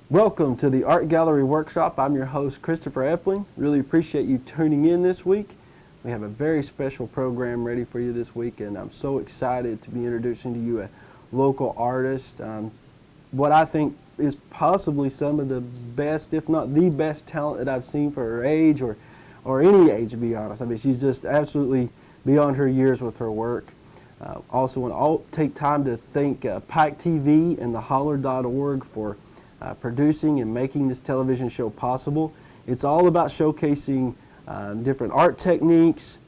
Welcome to the Art Gallery Workshop. I'm your host, Christopher Epling. Really appreciate you tuning in this week. We have a very special program ready for you this week, and I'm so excited to be introducing to you a local artist. What I think is possibly some of the best, if not the best talent that I've seen for her age or any age, to be honest. I mean, she's just absolutely beyond her years with her work. Also want to take time to thank Pike TV and theholler.org for producing and making this television show possible. It's all about showcasing different art techniques,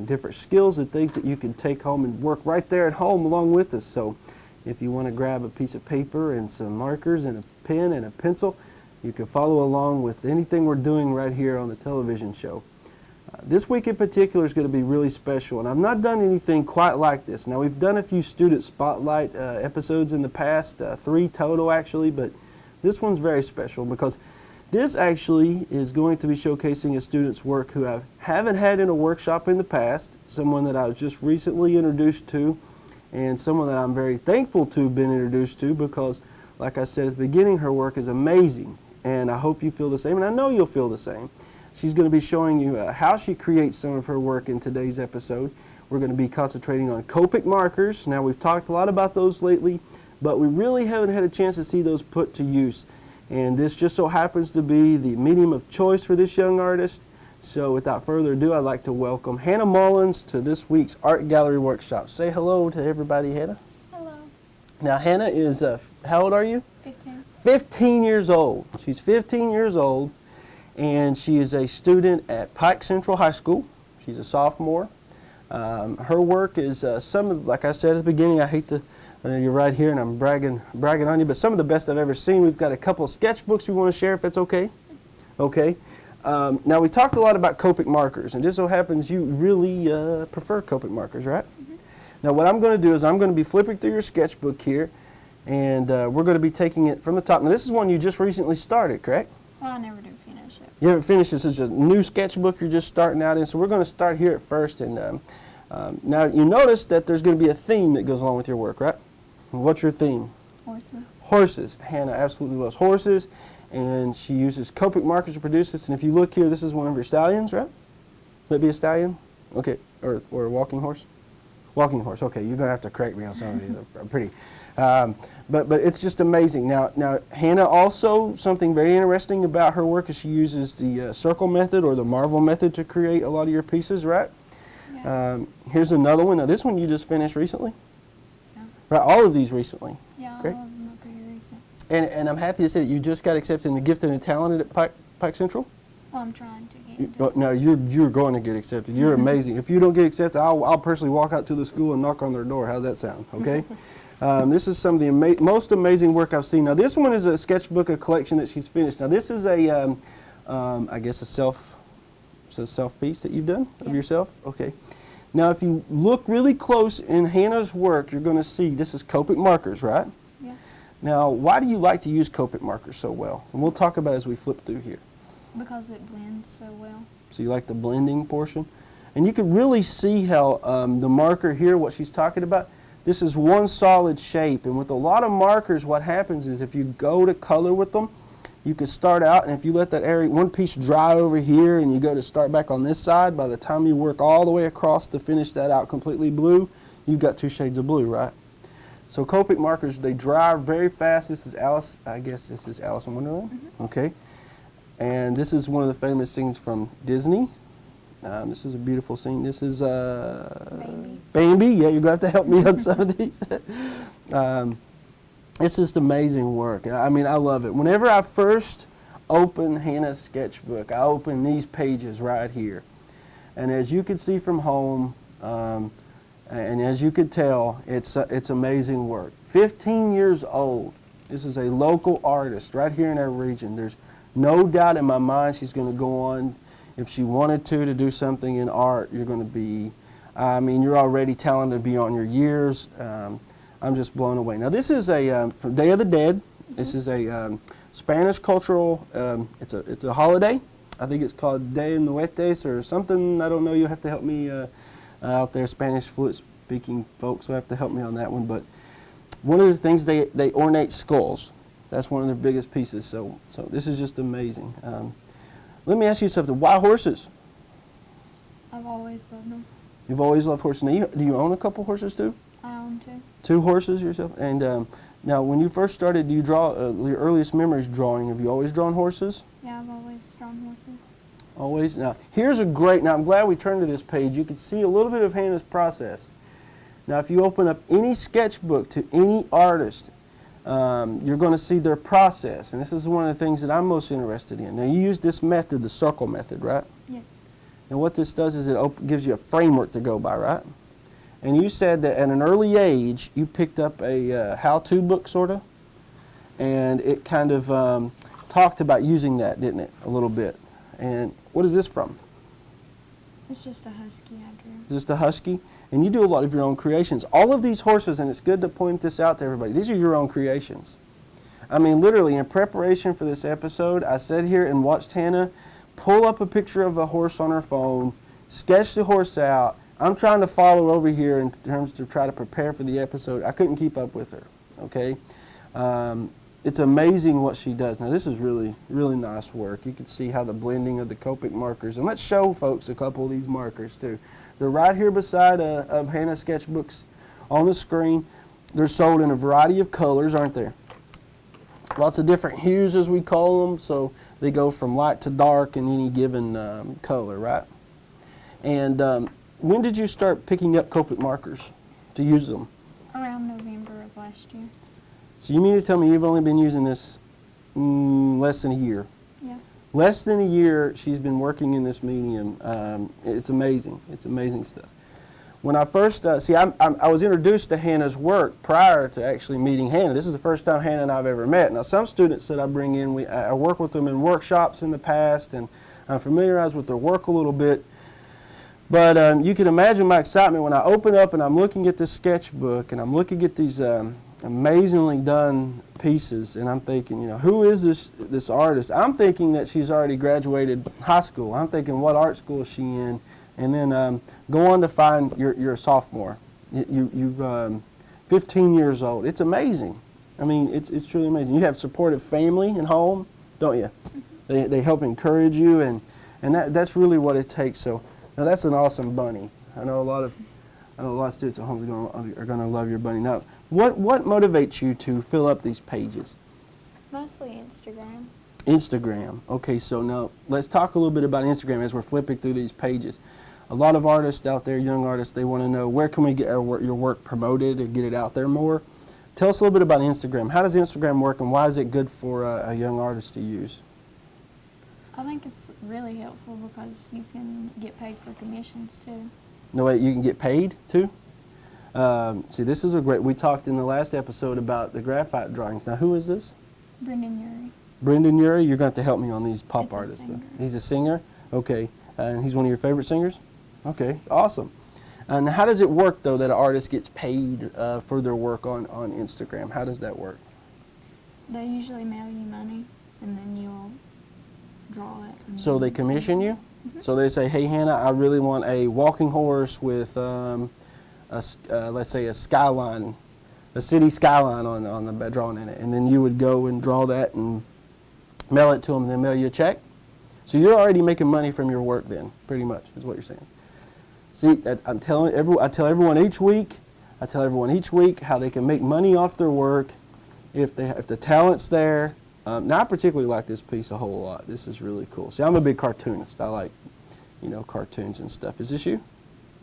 different skills and things that you can take home and work right there at home along with us. So if you want to grab a piece of paper and some markers and a pen and a pencil, you can follow along with anything we're doing right here on the television show. This week in particular is going to be really special, and I've not done anything quite like this. Now, we've done a few student spotlight episodes in the past, 3 total actually, but this one's very special because this actually is going to be showcasing a student's work who I haven't had in a workshop in the past, someone that I was just recently introduced to, and someone that I'm very thankful to have been introduced to because, like I said at the beginning, her work is amazing, and I hope you feel the same, and I know you'll feel the same. She's going to be showing you how she creates some of her work in today's episode. We're going to be concentrating on Copic markers. Now, we've talked a lot about those lately, but we really haven't had a chance to see those put to use. And this just so happens to be the medium of choice for this young artist. So without further ado, I'd like to welcome Hannah Mullins to this week's Art Gallery Workshop. Say hello to everybody, Hannah. Hello. Now, Hannah is, how old are you? 15. 15 years old. She's 15 years old, and she is a student at Pike Central High School. She's a sophomore. Her work is some of, like I said at the beginning, I hate to, you're right here and I'm bragging on you, but some of the best I've ever seen. We've got a couple of sketchbooks we want to share, if that's okay. Okay. Now, we talked a lot about Copic markers, and just so happens you really prefer Copic markers, right? Mm-hmm. Now, what I'm going to do is I'm going to be flipping through your sketchbook here, and we're going to be taking it from the top. Now, this is one you just recently started, correct? Well, I never do finish it. You haven't finished. This is a new sketchbook you're just starting out in, so we're going to start here at first. And now, you notice that there's going to be a theme that goes along with your work, right? What's your theme? Horses. Horses. Hannah absolutely loves horses, and she uses Copic markers to produce this. And if you look here, this is one of your stallions, right? Would that be a stallion? Okay, or a walking horse? Walking horse. Okay, you're going to have to correct me on some of these. They're pretty. But it's just amazing. Now, Hannah, also something very interesting about her work is she uses the circle method or the Marvel method to create a lot of your pieces, right? Yeah. Here's another one. Now, this one you just finished recently? Yeah. Right, all of these recently. Yeah, Great. all of them are pretty recent. And I'm happy to say that you just got accepted in the Gifted and Talented at Pike Central? Well, I'm trying to get into it. No, you're going to get accepted. You're amazing. If you don't get accepted, I'll personally walk out to the school and knock on their door. How's that sound? Okay. This is some of the most amazing work I've seen. Now, this one is a sketchbook, a collection that she's finished. Now, this is a, I guess, a self piece that you've done of yourself. Okay. Now, if you look really close in Hannah's work, you're going to see this is Copic markers, right? Yeah. Now, why do you like to use Copic markers so well? And we'll talk about it as we flip through here. Because it blends so well. So you like the blending portion? And you can really see how the marker here, what she's talking about, this is one solid shape. And with a lot of markers, what happens is if you go to color with them, you can start out, and if you let that area, one piece dry over here, and you go to start back on this side, by the time you work all the way across to finish that out completely blue, you've got 2 shades of blue, right? So Copic markers, they dry very fast. This is Alice, I guess this is Alice in Wonderland, okay? And this is one of the famous scenes from Disney. This is a beautiful scene. This is Bambi. Yeah, you're going to have to help me on some of these. It's just amazing work. I mean, I love it. Whenever I first open Hannah's sketchbook, I open these pages right here. And as you can see from home, and as you could tell, it's amazing work. 15 years old. This is a local artist right here in our region. There's no doubt in my mind she's going to go on. If she wanted to do something in art, you're going to be, I mean, you're already talented beyond your years. I'm just blown away. Now, this is a Day of the Dead. This is a Spanish cultural, it's a holiday. I think it's called Day en Muertes or something. I don't know. You'll have to help me out there. Spanish fluent-speaking folks will have to help me on that one. But one of the things, they ornate skulls. That's one of their biggest pieces. So this is just amazing. Let me ask you something. Why horses? I've always loved them. You've always loved horses. Now, do you own a couple horses too? I own 2. 2 horses yourself? And now, when you first started, do you draw, your earliest memories drawing, have you always drawn horses? Yeah, I've always drawn horses. Always? Now, here's a great, now I'm glad we turned to this page. You can see a little bit of Hannah's process. Now, if you open up any sketchbook to any artist, you're going to see their process. And this is one of the things that I'm most interested in. Now, you use this method, the circle method, right? Yes. And what this does is it gives you a framework to go by, right? And you said that at an early age, you picked up a how-to book, sort of, and it kind of talked about using that, didn't it, a little bit? And what is this from? It's just a husky I drew. Is this a husky? And you do a lot of your own creations. All of these horses, and it's good to point this out to everybody, these are your own creations. I mean, literally, in preparation for this episode, I sat here and watched Hannah pull up a picture of a horse on her phone, sketch the horse out. I'm trying to follow over here in terms to try to prepare for the episode. I couldn't keep up with her, okay? It's amazing what she does. Now, this is really, really nice work. You can see how the blending of the Copic markers. And let's show folks a couple of these markers, too. They're right here beside of Hannah's sketchbooks on the screen. They're sold in a variety of colors, aren't there? Lots of different hues, as we call them. So they go from light to dark in any given color, right? And when did you start picking up Copic markers to use them? Around November of last year. So you mean to tell me you've only been using this less than a year? Yeah. Less than a year she's been working in this medium. It's amazing. It's amazing stuff. When I first, I was introduced to Hannah's work prior to actually meeting Hannah. This is the first time Hannah and I have ever met. Now, some students that I bring in, I work with them in workshops in the past, and I'm familiarized with their work a little bit. But you can imagine my excitement when I open up and I'm looking at this sketchbook and I'm looking at these amazingly done pieces, and I'm thinking, you know, who is this artist? I'm thinking that she's already graduated high school. I'm thinking, what art school is she in? And then go on to find you're a sophomore. You've 15 years old. It's amazing. I mean, it's truly amazing. You have supportive family and home, don't you? They help encourage you, and that's really what it takes. So now that's an awesome bunny. I know a lot of students at home are going to love your bunny. Now, what motivates you to fill up these pages? Mostly Instagram. Instagram. Okay, so now let's talk a little bit about Instagram as we're flipping through these pages. A lot of artists out there, young artists, they want to know, where can we get your work promoted and get it out there more? Tell us a little bit about Instagram. How does Instagram work, and why is it good for a young artist to use? I think it's really helpful because you can get paid for commissions too. No, wait, you can get paid too? See, this is a great, we talked in the last episode about the graphite drawings. Now, who is this? Brendan Urie. Brendan Urie? You're going to have to help me on these pop It's a artists. singer. He's a singer? Okay. And he's one of your favorite singers? Okay, awesome. And how does it work, though, that an artist gets paid for their work on Instagram? How does that work? They usually mail you money, and then you'll draw it. and So they then send commission it. you? So they say, hey, Hannah, I really want a walking horse with, let's say, a skyline, a city skyline on the drawing in it. And then you would go and draw that and mail it to them, and then mail you a check. So you're already making money from your work then, pretty much, is what you're saying. See, I tell everyone each week how they can make money off their work if the talent's there. Now, I particularly like this piece a whole lot. This is really cool. See, I'm a big cartoonist. I like, cartoons and stuff. Is this you?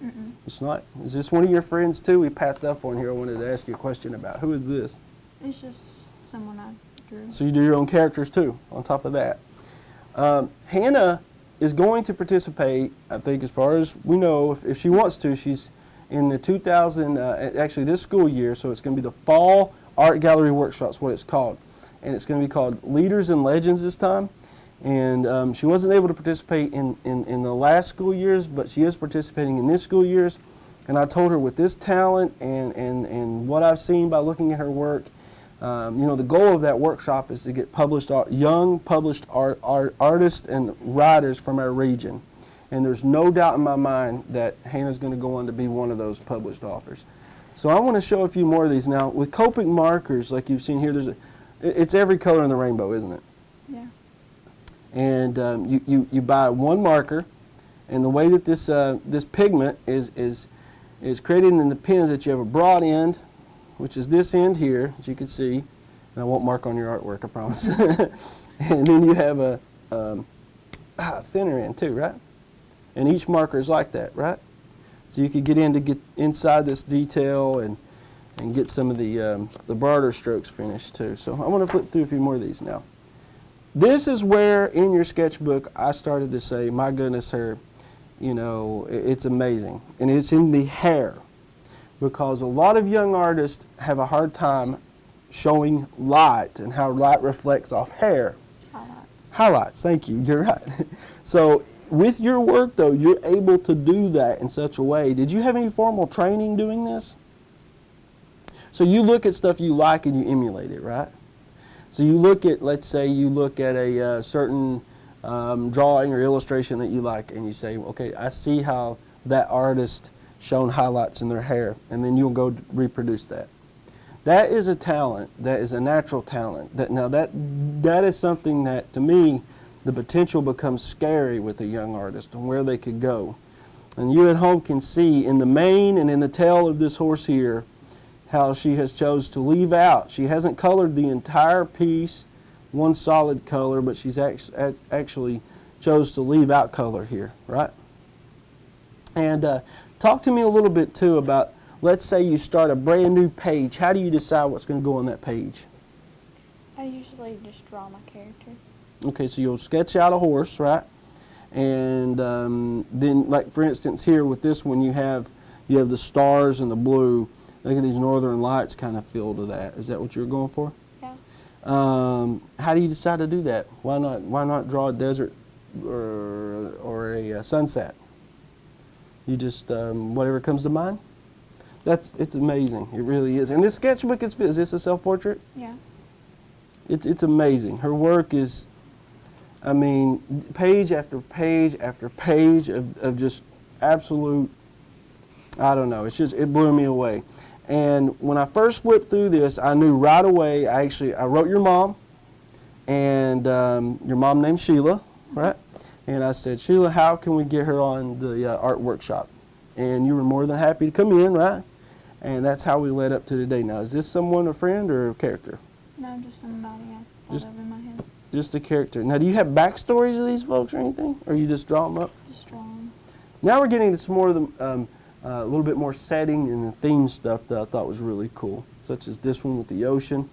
Mm-mm. It's not. Is this one of your friends too? We passed up on here. I wanted to ask you a question about. Who is this? It's just someone I drew. So you do your own characters too, on top of that. Hannah is going to participate, I think, as far as we know, if she wants to. She's in the actually this school year, so it's going to be the Fall Art Gallery Workshops, what it's called. And it's going to be called Leaders and Legends this time. And she wasn't able to participate in the last school years, but she is participating in this school years. And I told her, with this talent and what I've seen by looking at her work, the goal of that workshop is to get young published artists and writers from our region. And there's no doubt in my mind that Hannah's going to go on to be one of those published authors. So I want to show a few more of these. Now, with Copic markers, like you've seen here, It's every color in the rainbow, isn't it? Yeah. And you buy one marker, and the way that this pigment is created in the pens, that you have a broad end, which is this end here, as you can see, and I won't mark on your artwork, I promise. And then you have a thinner end too, right? And each marker is like that, right? So you could get inside this detail and get some of the broader strokes finished too. So I want to flip through a few more of these now. This is where in your sketchbook I started to say, my goodness, it's amazing. And it's in the hair, because a lot of young artists have a hard time showing light and how light reflects off hair. Highlights, thank you, you're right. So with your work though, you're able to do that in such a way. Did you have any formal training doing this? So you look at stuff you like and you emulate it, right? So you look at, let's say you look at a certain drawing or illustration that you like, and you say, okay, I see how that artist shown highlights in their hair, and then you'll go reproduce that. That is a talent. That is a natural talent. That is something that, to me, the potential becomes scary with a young artist and where they could go. And you at home can see in the mane and in the tail of this horse here how she has chose to leave out. She hasn't colored the entire piece one solid color, but she's actually chose to leave out color here, right? And talk to me a little bit too about, let's say you start a brand new page. How do you decide what's going to go on that page? I usually just draw my characters. Okay, so you'll sketch out a horse, right? And then, like for instance, here with this one, you have the stars and the blue. Look at these northern lights kind of feel to that. Is that what you're going for? Yeah. How do you decide to do that? Why not draw a desert or a sunset? You just whatever comes to mind. It's amazing. It really is. And this sketchbook is this a self-portrait? Yeah. It's amazing. Her work is, I mean, page after page after page of just absolute, I don't know, it blew me away. And when I first flipped through this, I knew right away, I wrote your mom, and your mom named Sheila, right? And I said, Sheila, how can we get her on the art workshop? And you were more than happy to come in, right? And that's how we led up to today. Now, is this someone, a friend, or a character? No, just somebody I thought of in my head. Just a character. Now, do you have backstories of these folks or anything? Or you just draw them up? Just draw them. Now we're getting to some more of the, a little bit more setting and the theme stuff that I thought was really cool, such as this one with the ocean.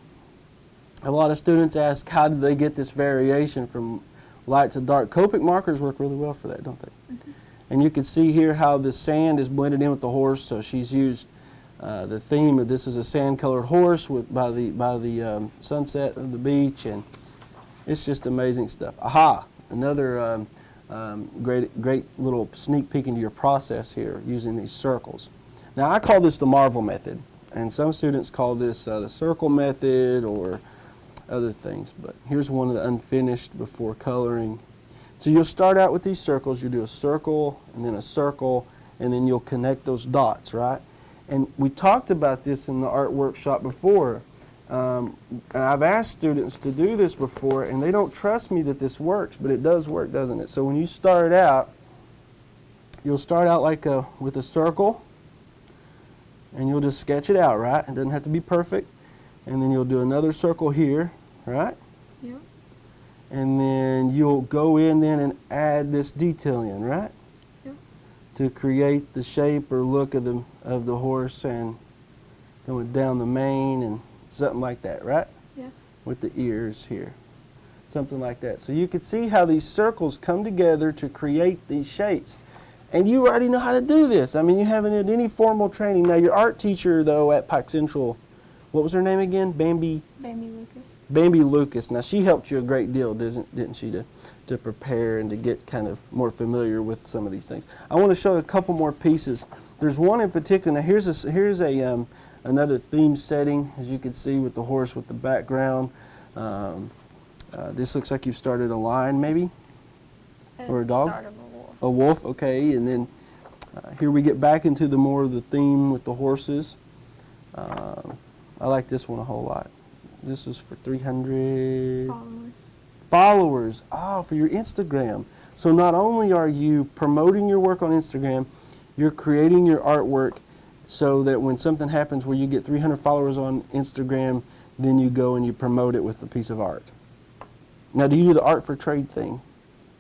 A lot of students ask, how did they get this variation from light to dark? Copic markers work really well for that, don't they? Mm-hmm. And you can see here how the sand is blended in with the horse, so she's used the theme of this is a sand-colored horse by the sunset of the beach, and it's just amazing stuff. Aha! Another great little sneak peek into your process here using these circles. Now I call this the Marvel method, and some students call this the circle method or other things, but here's one of the unfinished before coloring. So you'll start out with these circles. You do a circle and then a circle, and then you'll connect those dots, right? And we talked about this in the art workshop before. And I've asked students to do this before, and they don't trust me that this works, but it does work, doesn't it? So when you start out, you'll start out like with a circle, and you'll just sketch it out, right? It doesn't have to be perfect. And then you'll do another circle here, right? Yep. And then you'll go in then and add this detail in, right? Yep. To create the shape or look of the horse, and going down the mane and something like that, right? Yeah. With the ears here. Something like that. So you can see how these circles come together to create these shapes. And you already know how to do this. I mean, you haven't had any formal training. Now, your art teacher, though, at Pike Central, what was her name again? Bambi Lucas. Bambi Lucas. Now, she helped you a great deal, didn't she, to prepare and to get kind of more familiar with some of these things. I want to show you a couple more pieces. There's one in particular. Now, here's another theme setting, as you can see, with the horse with the background. This looks like you've started a lion, maybe? Or a dog? Start of a wolf. A wolf, okay. And then here we get back into the more of the theme with the horses. I like this one a whole lot. This is for 300 Followers. followers. Oh, for your Instagram. So not only are you promoting your work on Instagram, you're creating your artwork so that when something happens where you get 300 followers on Instagram, then you go and you promote it with a piece of art. Now, do you do the art for trade thing?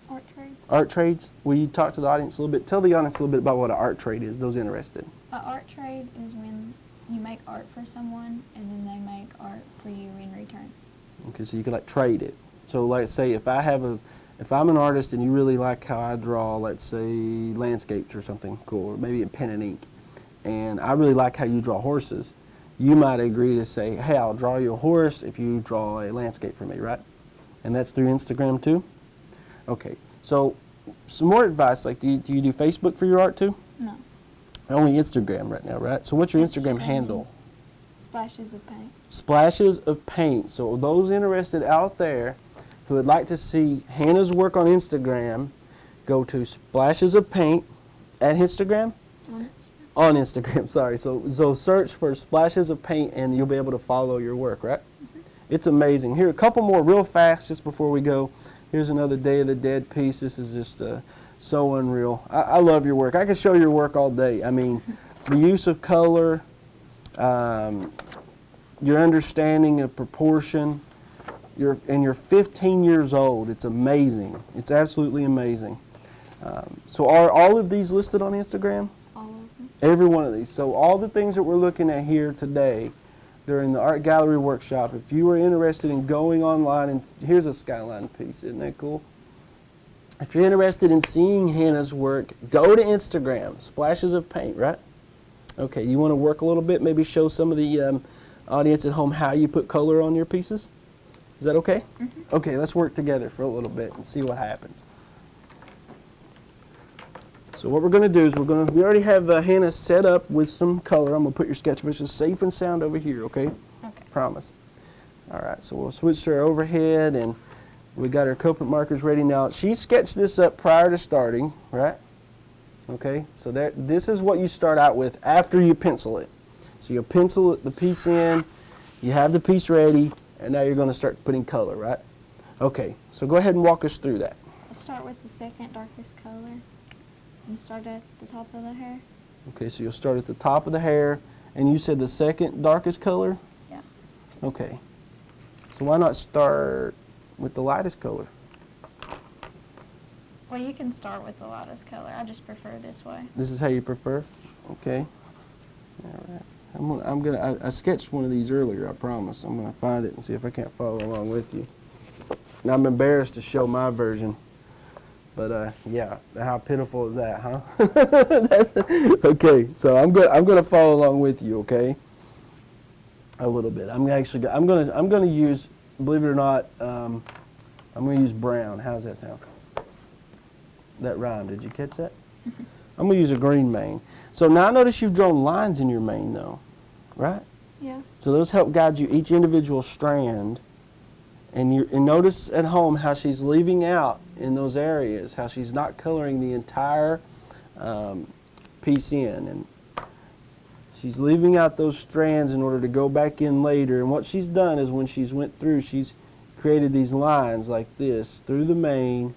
Art trades. Art trades? Will you talk to the audience a little bit? Tell the audience a little bit about what an art trade is, those interested. An art trade is when you make art for someone and then they make art for you in return. Okay, so you could like trade it. So like say if I'm an artist and you really like how I draw, let's say landscapes or something cool, or maybe a pen and ink, and I really like how you draw horses, you might agree to say, hey, I'll draw you a horse if you draw a landscape for me, right? And that's through Instagram too? Okay, so some more advice, like do you do Facebook for your art too? No. Only Instagram right now, right? So what's your Instagram handle? Splashes of paint. Splashes of Paint. So those interested out there who would like to see Hannah's work on Instagram, go to Splashes of Paint at Instagram? On Instagram, sorry. So search for Splashes of Paint and you'll be able to follow your work, right? Mm-hmm. It's amazing. Here, a couple more real fast just before we go. Here's another Day of the Dead piece. This is just so unreal. I love your work. I could show your work all day. I mean, the use of color, your understanding of proportion. You're 15 years old. It's amazing. It's absolutely amazing. So are all of these listed on Instagram? All of them. Every one of these. So all the things that we're looking at here today during the art gallery workshop, if you are interested in going online, and here's a skyline piece, isn't that cool? If you're interested in seeing Hannah's work, go to Instagram, Splashes of Paint, right? Okay, you want to work a little bit, maybe show some of the audience at home how you put color on your pieces? Is that okay? Mm-hmm. Okay, let's work together for a little bit and see what happens. So what we're going to do is we already have Hannah set up with some color. I'm going to put your sketch brushes safe and sound over here, okay? Okay. Promise. All right, so we'll switch to our overhead, and we got our Copic markers ready now. She sketched this up prior to starting, right? Okay, so this is what you start out with after you pencil it. So you'll pencil the piece in, you have the piece ready, and now you're going to start putting color, right? Okay, so go ahead and walk us through that. I'll start with the second darkest color and start at the top of the hair. Okay, so you'll start at the top of the hair, and you said the second darkest color? Yeah. Okay. So why not start with the lightest color? Well, you can start with the lightest color. I just prefer this way. This is how you prefer? Okay. All right. I sketched one of these earlier, I promise. I'm going to find it and see if I can't follow along with you. Now, I'm embarrassed to show my version. But yeah, how pitiful is that, huh? Okay, so I'm going to follow along with you, okay? A little bit. I'm going to use, believe it or not, I'm going to use brown. How's that sound? That rhyme. Did you catch that? I'm going to use a green mane. So now I notice you've drawn lines in your mane, though, right? Yeah. So those help guide you each individual strand. And notice at home how she's leaving out in those areas, how she's not coloring the entire piece in. And she's leaving out those strands in order to go back in later. And what she's done is when she's went through, she's created these lines like this through the mane,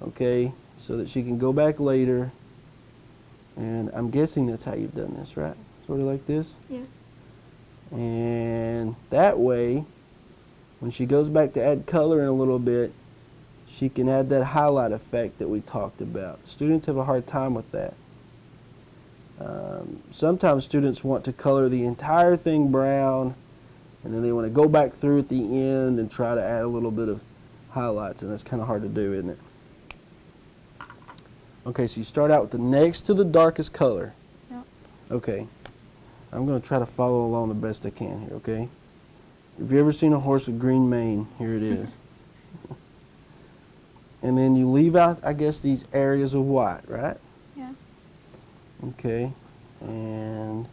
okay, so that she can go back later. And I'm guessing that's how you've done this, right? Sort of like this? Yeah. And that way, when she goes back to add color in a little bit, she can add that highlight effect that we talked about. Students have a hard time with that. Sometimes students want to color the entire thing brown, and then they want to go back through at the end and try to add a little bit of highlights, and that's kind of hard to do, isn't it? Okay, so you start out with the next to the darkest color. Yep. Okay. I'm going to try to follow along the best I can here, okay? Have you ever seen a horse with green mane? Here it is. And then you leave out, I guess, these areas of white, right? Yeah. Okay. And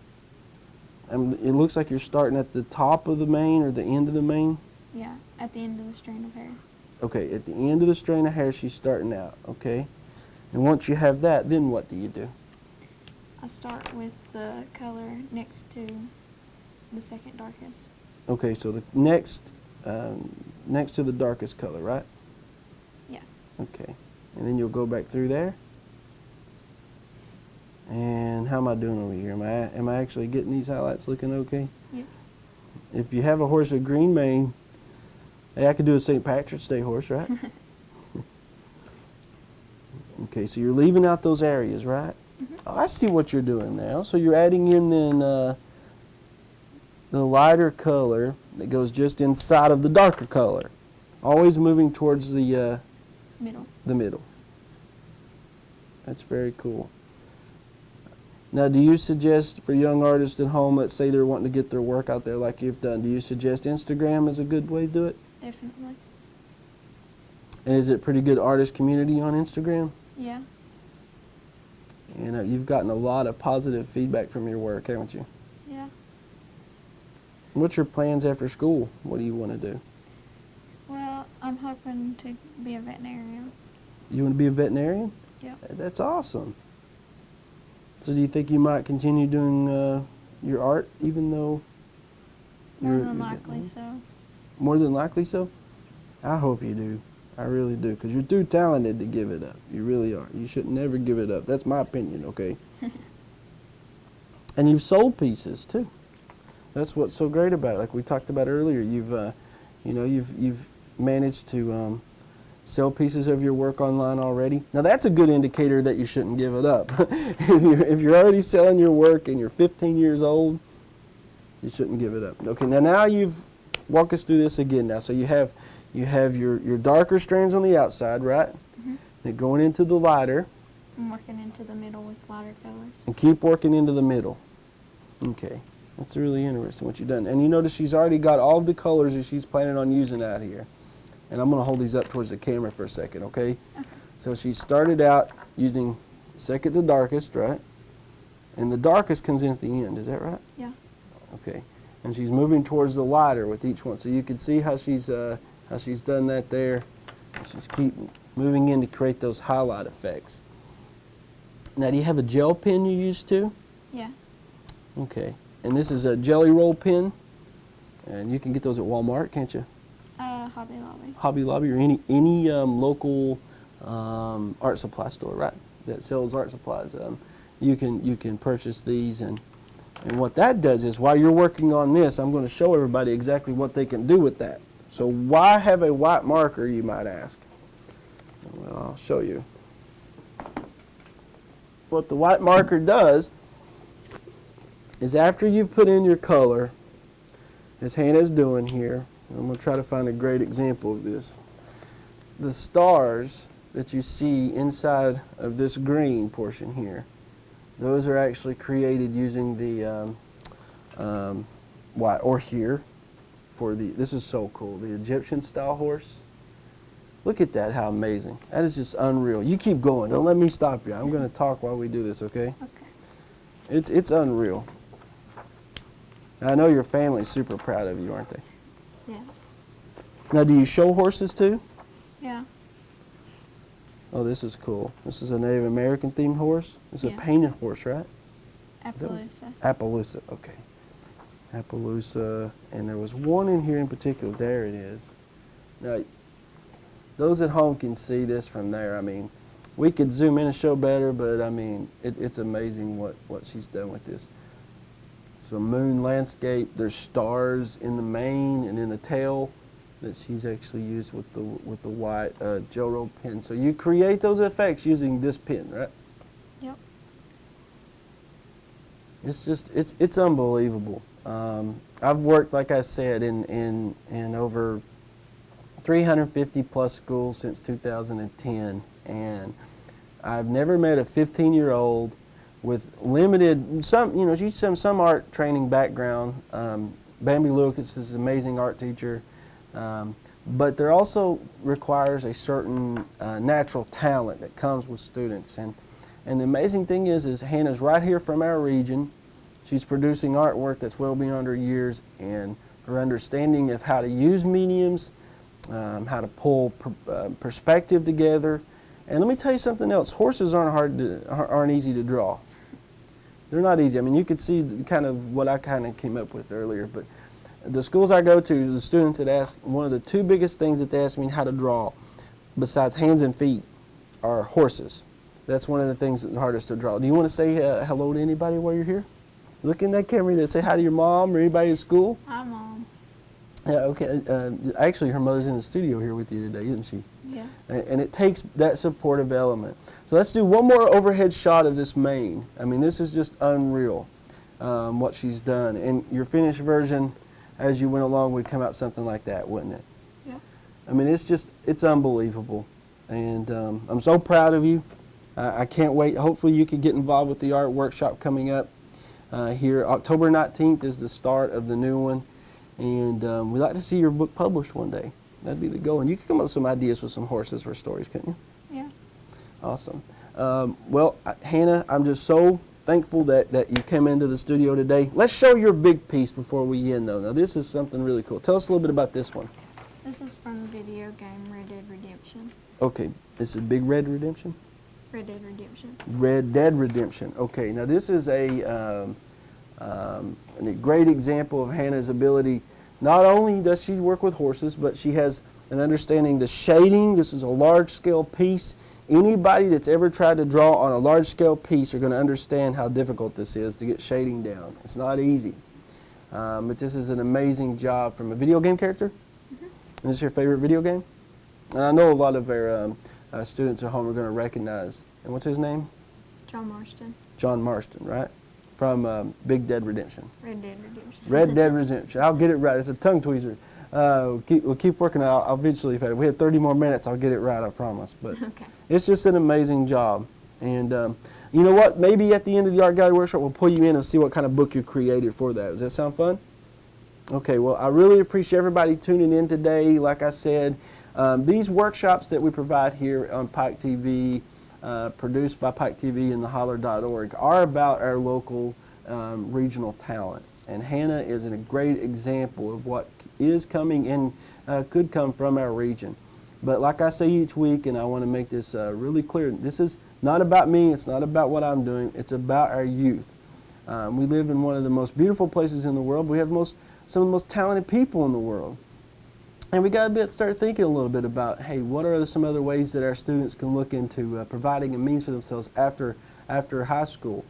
it looks like you're starting at the top of the mane or the end of the mane? Yeah, at the end of the strand of hair. Okay, at the end of the strand of hair, she's starting out, okay? And once you have that, then what do you do? I start with the color next to the second darkest. Okay, so the next next to the darkest color, right? Yeah. Okay, and then you'll go back through there. And how am I doing over here? Am I actually getting these highlights looking okay? Yep. If you have a horse with green mane, hey, I could do a St. Patrick's Day horse, right? Okay, so you're leaving out those areas, right? Mhm. Oh, I see what you're doing now. So you're adding in then the lighter color that goes just inside of the darker color, always moving towards the Middle. middle. That's very cool. Now, do you suggest for young artists at home, let's say they're wanting to get their work out there like you've done, do you suggest Instagram is a good way to do it? Definitely. And is it pretty good artist community on Instagram? Yeah. And you've gotten a lot of positive feedback from your work, haven't you? Yeah. What's your plans after school? What do you want to do? Well, I'm hoping to be a veterinarian. You want to be a veterinarian? Yep. That's awesome. So do you think you might continue doing your art even though More you're than getting likely older? so. More than likely so? I hope you do. I really do, because you're too talented to give it up. You really are. You should never give it up. That's my opinion, okay? And you've sold pieces too. That's what's so great about it. Like we talked about earlier, you've managed to sell pieces of your work online already. Now that's a good indicator that you shouldn't give it up. If you're already selling your work and you're 15 years old, you shouldn't give it up. Okay, now you've walk us through this again now. So you have your darker strands on the outside, right? Mm-hmm. Then going into the lighter. I'm working into the middle with lighter colors. And keep working into the middle. Okay, that's really interesting what you've done. And you notice she's already got all of the colors that she's planning on using out here. And I'm going to hold these up towards the camera for a second, okay? Okay. So she started out using second to darkest, right? And the darkest comes in at the end, is that right? Yeah. Okay. And she's moving towards the lighter with each one. So you can see how she's done that there. She's keep moving in to create those highlight effects. Now, do you have a gel pen you use too? Yeah. Okay. And this is a Jelly Roll pen. And you can get those at Walmart, can't you? Hobby Lobby. Hobby Lobby or any local art supply store, right? That sells art supplies. You can purchase these, and what that does is while you're working on this, I'm going to show everybody exactly what they can do with that. So why have a white marker, you might ask? Well, I'll show you. What the white marker does is after you've put in your color, as Hannah's doing here, I'm going to try to find a great example of this. The stars that you see inside of this green portion here, those are actually created using the white, or here, for this is so cool, the Egyptian style horse. Look at that, how amazing. That is just unreal. You keep going, don't let me stop you. I'm going to talk while we do this, okay? Okay. It's unreal. I know your family's super proud of you, aren't they? Yeah. Now, do you show horses too? Yeah. Oh, this is cool. This is a Native American themed horse. It's a Yeah. painted horse, right? Appaloosa. Appaloosa, okay. Appaloosa, and there was one in here in particular. There it is. Now, those at home can see this from there. I mean, we could zoom in and show better, but I mean, it's amazing what she's done with this. It's a moon landscape. There's stars in the mane and in the tail that she's actually used with the white gel roll pen. So you create those effects using this pen, right? Yep. It's just it's unbelievable. I've worked, like I said, in over 350 plus schools since 2010, and I've never met a 15-year-old with limited some art training background. Bambi Lucas is an amazing art teacher, but there also requires a certain natural talent that comes with students. And the amazing thing is Hannah's right here from our region. She's producing artwork that's well beyond her years, and her understanding of how to use mediums, how to pull perspective together. And let me tell you something else. Horses aren't easy to draw. They're not easy. I mean, you could see kind of what I kind of came up with earlier, but the schools I go to, the students that ask, one of the two biggest things that they ask me how to draw, besides hands and feet, are horses. That's one of the things that's hardest to draw. Do you want to say hello to anybody while you're here? Look in that camera and say hi to your mom or anybody at school. Hi, Mom. Yeah, okay. Actually, her mother's in the studio here with you today, isn't she? Yeah. And it takes that supportive element. So let's do one more overhead shot of this mane. I mean, this is just unreal, what she's done. And your finished version, as you went along, would come out something like that, wouldn't it? Yeah. I mean, it's unbelievable. And I'm so proud of you. I can't wait. Hopefully you can get involved with the art workshop coming up here. October 19th is the start of the new one. And we'd like to see your book published one day. That'd be the goal. And you could come up with some ideas with some horses for stories, couldn't you? Yeah. Awesome. Well, Hannah, I'm just so thankful that you came into the studio today. Let's show your big piece before we end, though. Now, this is something really cool. Tell us a little bit about this one. This is from the video game Red Dead Redemption. Okay. This is Big Red Redemption? Red Dead Redemption. Red Dead Redemption. Okay. Now, this is a great example of Hannah's ability. Not only does she work with horses, but she has an understanding the shading. This is a large-scale piece. Anybody that's ever tried to draw on a large-scale piece are going to understand how difficult this is to get shading down. It's not easy. But this is an amazing job from a video game character. Mm-hmm. And this is your favorite video game? And I know a lot of our students at home are going to recognize. And what's his name? John Marston. John Marston, right? From Big Dead Redemption. Red Dead Redemption. Red Dead Redemption. I'll get it right. It's a tongue tweezer. We'll keep working on it. I'll eventually, if we have 30 more minutes, I'll get it right, I promise. But Okay. it's just an amazing job. And you know what? Maybe at the end of the Art Gallery Workshop, we'll pull you in and see what kind of book you created for that. Does that sound fun? Okay, well, I really appreciate everybody tuning in today. Like I said, these workshops that we provide here on Pike TV, produced by Pike TV and theholler.org, are about our local regional talent. And Hannah is a great example of what is coming and could come from our region. But like I say each week, and I want to make this really clear, this is not about me, it's not about what I'm doing, it's about our youth. We live in one of the most beautiful places in the world. We have some of the most talented people in the world. And we got to start thinking a little bit about, hey, what are some other ways that our students can look into providing a means for themselves after high school?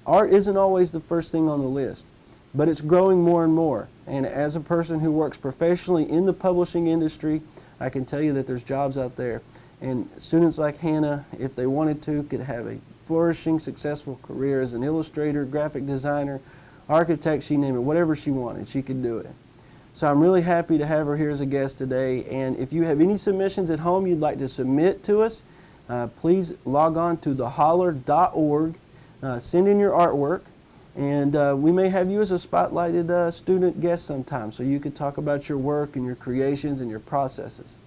Art isn't always the first thing on the list, but it's growing more and more. And as a person who works professionally in the publishing industry, I can tell you that there's jobs out there. And students like Hannah, if they wanted to, could have a flourishing, successful career as an illustrator, graphic designer, architect, she name it, whatever she wanted, she could do it. So I'm really happy to have her here as a guest today. And if you have any submissions at home you'd like to submit to us, please log on to theholler.org, send in your artwork, and we may have you as a spotlighted student guest sometime so you could talk about your work and your creations and your processes.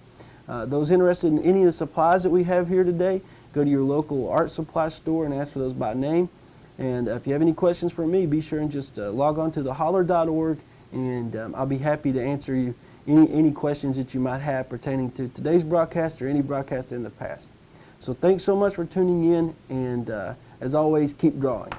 Those interested in any of the supplies that we have here today, go to your local art supply store and ask for those by name. And if you have any questions for me, be sure and just log on to theholler.org, and I'll be happy to answer you any questions that you might have pertaining to today's broadcast or any broadcast in the past. So thanks so much for tuning in, and as always, keep drawing.